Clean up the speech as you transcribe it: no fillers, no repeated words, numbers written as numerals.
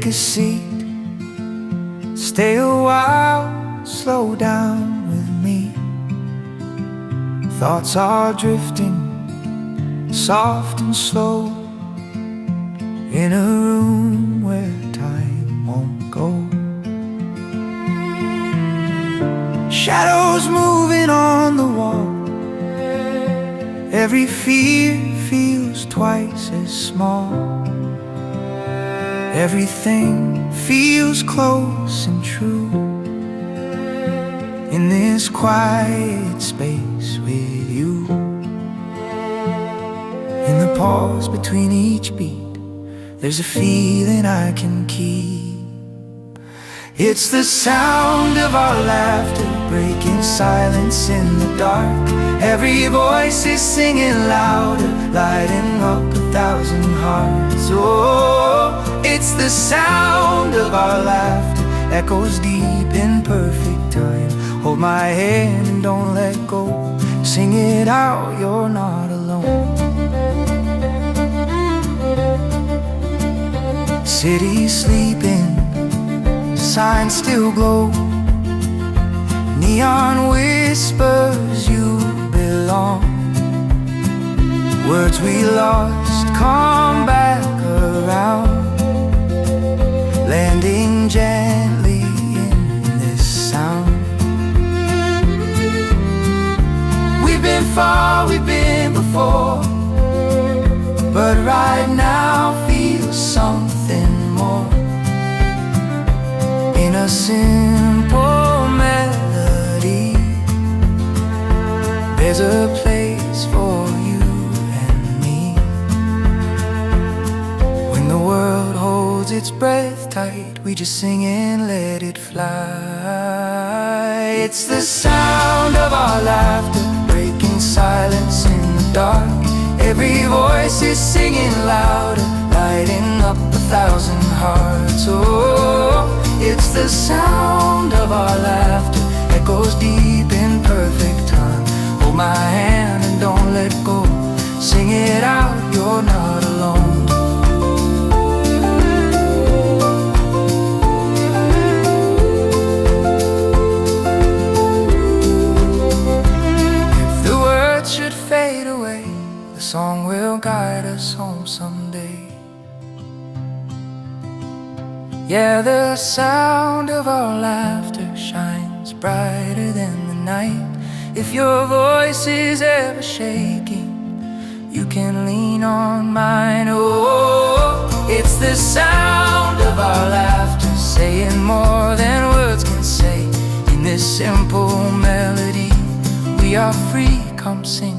take a seat. Stay a while, slow down with me. Thoughts are drifting, soft and slow, in a room where time won't go. Shadows moving on the wall. Every fear feels twice as small. Everything feels close and true in this quiet space with you. In the pause between each beat, there's a feeling I can keep. It's the sound of our laughter, breaking silence in the dark. Every voice is singing louder, lighting up 1,000 hearts. Oh, it's the sound of our laughter, echoes deep in perfect time. Hold my hand and don't let go. Sing it out, you're not alone. City sleeping, signs still glow. Neon whispers you belong. Words we lost come back around, landing gently in this sound. We've been far, we've been before, but right now feels something more. In a simple melody, there's a place for you and me. When the world holds its breath tight, we just sing and let it fly. It's the sound of our laughter, breaking silence in the dark. Every voice is singing louder, lighting up 1,000 hearts. Oh, it's the sound of our laughter, echoes deep in perfect time. Hold my hand and don't let go. Sing it out, you're not alone. If the words should fade away, the song will guide us home someday. Yeah, the sound of our laughter shines brighter than the night. If your voice is ever shaking, you can lean on mine. Oh, it's the sound of our laughter, saying more than words can say. In this simple melody, we are free, come sing